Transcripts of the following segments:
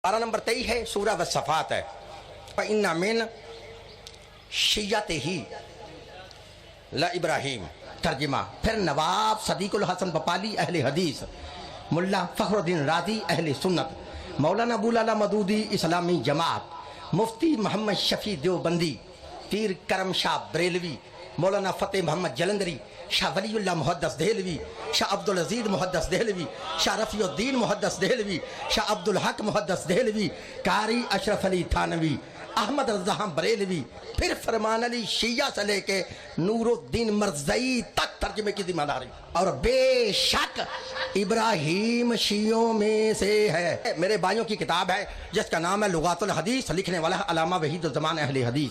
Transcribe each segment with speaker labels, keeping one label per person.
Speaker 1: पारा नंबर 23 है, सूरह वस्सफ़ात है। इन्ना मिन शिय्यतिही ला इब्राहीम। तर्जुमा। फिर नवाब सदीकुल हसन बपाली अहले हदीस, मुल्ला फ़खरुद्दीन राज़ी अहले सुन्नत, मौलाना अबू लाला मदूदी इस्लामी जमात, मुफ्ती मोहम्मद शफ़ी देवबंदी, पीर करम शाह बरेलवी, मौलाना फ़तेह मोहम्मद जलंधरी, शाह वलीउल्लाह मुहद्दस देहलवी, शाह अब्दुल अजीज मुहद्दस देहलवी, शाह रफ़ीउद्दीन मुहद्दस देहलवी, शाह अब्दुल हक मुहद्दस देहलवी, कारी अशरफ अली थानवी, अहमद रज़ा बरेलवी, फिर फरमान अली शिया से लेके नूरुद्दीन मरज़ई तक तर्जुमे की जिम्मेदारी। और बेशक इब्राहीम शियों में से है। मेरे भाइयों की किताब है जिसका नाम है लुगातुल हदीस, लिखने वाला है अल्लामा वहीदुज़्ज़मान अहले हदीस।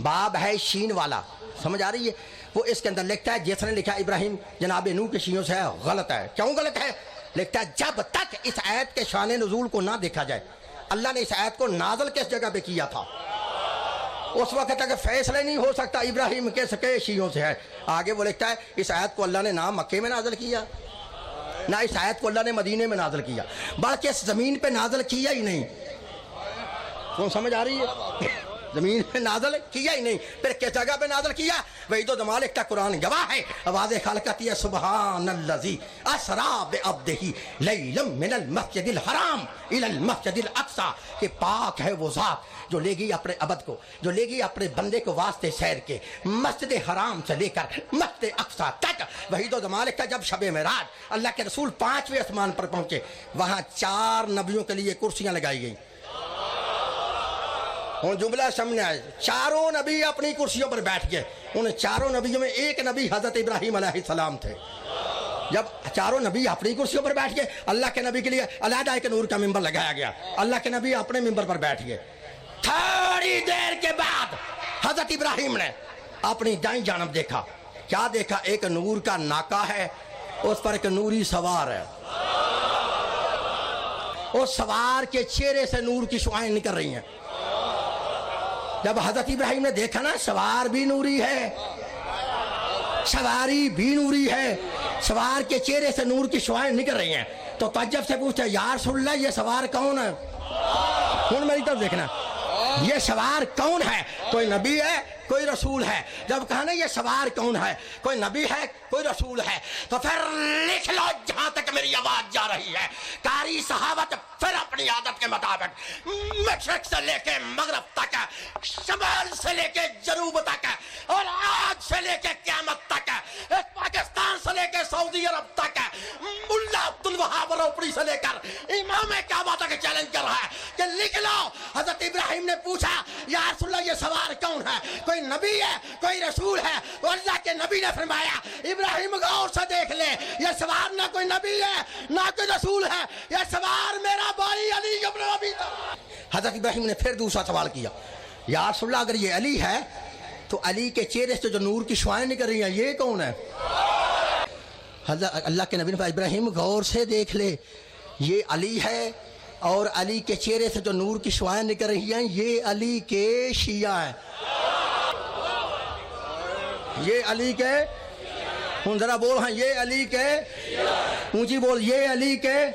Speaker 1: बाब है शीन वाला, समझ आ रही है? वो इसके अंदर लिखता है जिसने लिखा इब्राहीम जनाब नूह के शियों से है, गलत है। क्यों गलत है? लिखता है जब तक इस आयत के शान नुज़ूल को ना देखा जाए। अल्लाह ने इस आयत को नाज़िल किस जगह पे किया था, उस वक्त तक फैसला नहीं हो सकता इब्राहीम के सके शियों से है। आगे वो लिखता है इस आयत को अल्लाह ने ना मक्के में नाज़िल किया, ना इस आयत को अल्लाह ने मदीने में नाज़िल किया, बल्कि इस ज़मीन पे नाज़िल किया ही नहीं। कौन समझ आ रही है? ज़मीन पे नाज़िल किया ही नहीं, फिर किस जगह पे नाज़िल किया? वही तो जमालिक का कुरान गवाह है। आवाज़ खालकती है सुब्हानल्लज़ी असरा बिअब्दिही लैलम मिनल मस्जिदिल हराम इलल मस्जिदिल अक़सा। कि पाक है वो ज़ात जो ले गई अपने अबद को, जो ले गई अपने बंदे को वास्ते सैर के मस्जिद हराम से लेकर मस्जिद अक़सा तक। वही तो जमालिक का जब शब मेराज अल्लाह के रसूल 5वें आसमान पर पहुँचे, वहाँ 4 नबियों के लिए कुर्सियाँ लगाई गई। उन जुमला सामने आए, चारों नबी अपनी कुर्सियों पर बैठ गए। उन चारों नबियों में एक नबी हजरत इब्राहीम अलैहिस्सलाम थे। जब चारों नबी अपनी कुर्सियों पर बैठ गए, अल्लाह के नबी के लिए अलहदा एक नूर का मिंबर लगाया गया। अल्लाह के नबी अपने मिंबर पर बैठ गए। थोड़ी देर के बाद हजरत इब्राहीम ने अपनी दाईं जानब देखा। क्या देखा? एक नूर का नाका है, उस पर एक नूरी सवार है। उस सवार के चेहरे से नूर की शुआएं निकल रही हैं। जब हजरत इब्राहीम ने देखा ना सवार भी नूरी है, सवारी भी नूरी है, सवार के चेहरे से नूर की शुआएं निकल रही हैं, तो तज्जब से पूछा या रसूल अल्लाह ये सवार कौन है? कौन मेरी तरफ देखना, ये सवार कौन है? कोई नबी है, कोई रसूल है? जब कहा ना ये सवार कौन है, कोई नबी है, कोई रसूल है, तो फिर लिख लो जहां तक मेरी आवाज जा रही है। कारी सहाबत फिर अपनी आदत के मुताबिक मशरक से लेके मगरब तक, शमाल से लेके जनूब तक, और आज से लेके क़यामत तक, पाकिस्तान से लेके सऊदी अरब तक, मुल्ला अब्दुल वहाब रोपड़ी से लेकर इमाम काबा तक चैलेंज कर रहा है कि लिख लो। हजरत इब्राहीम ने पूछा या रसूल अल्लाह ये सवार कौन है? कोई नबी है, कोई रसूल है? तो अल्लाह के नबी ने फरमाया इब्राहीम गौर से देख ले, ये सवार ना कोई नबी है ना कोई रसूल है, ये सवार मेरा भाई अली इब्न अबी तालिब। हजरत इब्राहीम ने फिर दूसरा सवाल किया, या रसूल अल्लाह अगर ये अली है तो अली के चेहरे से जो नूर की शुआएं निकल रही हैं ये कौन है? हजरत अल्लाह के नबी ने कहा इब्राहीम गौर से देख ले, ये अली है, और अली के चेहरे से जो नूर की शुआएं निकल रही हैं ये अली के शिया हैं। ये अली के, जरा बोल, हाँ ये अली के, ऊंची बोल, ये अली के,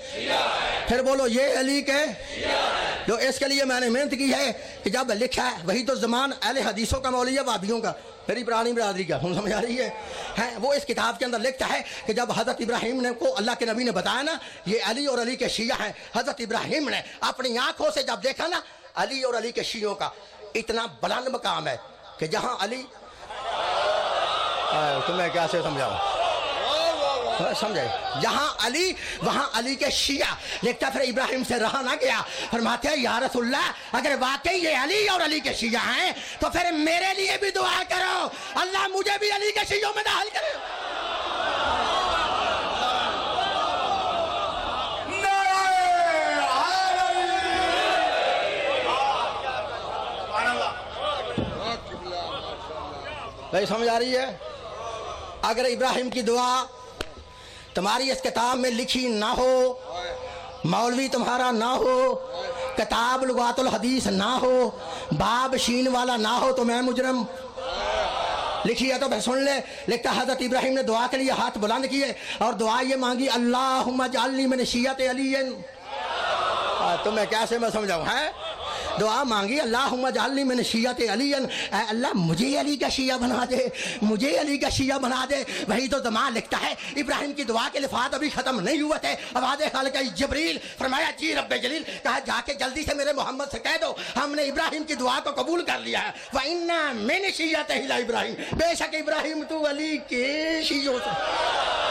Speaker 1: फिर बोलो ये अली के। जो इसके लिए मैंने मेहनत की है कि जब लिखा है वही तो ज़मान अहले हदीसों का मौलवी है, वाबियों का, मेरी पुरानी बरादरी का, समझ आ रही है? वो इस किताब के अंदर लिखता है कि जब हज़रत इब्राहीम ने को अल्लाह के नबी ने बताया ना ये अली और अली के शिया हैं, हज़रत इब्राहीम ने अपनी आंखों से जब देखा ना अली और अली के शियों का इतना बुलंद मकाम है कि जहाँ अली, तुम्हें कैसे समझाऊं, समझे, जहाँ अली वहाँ अली के शिया। लिखता फिर इब्राहीम से रहा ना गया, फरमाते हैं या रसूलल्लाह अगर वाकई ये अली और अली के शिया हैं तो फिर मेरे लिए भी दुआ करो, अल्लाह मुझे भी अली के शियों में दाखिल करे। भाई समझ आ रही है? अगर इब्राहीम की दुआ तुम्हारी इस किताब में लिखी ना हो, मौलवी तुम्हारा ना हो, किताब लुगातुल हदीस ना हो, बाब शीन वाला ना हो, तो मैं मुजरम। लिखी है तो भाई सुन ले। लिखता हजरत इब्राहीम ने दुआ के लिए हाथ बुलंद किए और दुआ ये मांगी अल्लाहुम्मा जअलनी मिन शिय्यति अली, تو میں کیسے میں سمجھاؤں ہے؟ دعا مانگی اللہم اجعلنی من شیعت علی، اے اللہ مجھے علی کا شیعہ بنا دے، مجھے علی کا شیعہ بنا دے۔ وہی تو زمان لکھتا ہے ابراہیم کی دعا کے لفظ ابھی ختم نہیں ہوئے تھے، آواز خالق جبریل فرمایا جی رب جلیل، کہا جا کے جلدی سے میرے محمد سے کہہ دو ہم نے ابراہیم کی دعا کو قبول کر لیا ہے، وَإِنَّا مِنْ شِيَّتِهِ لَإِبْرَاهِيمَ، بے شک ابراہیم تو علی کے شیعوں سے۔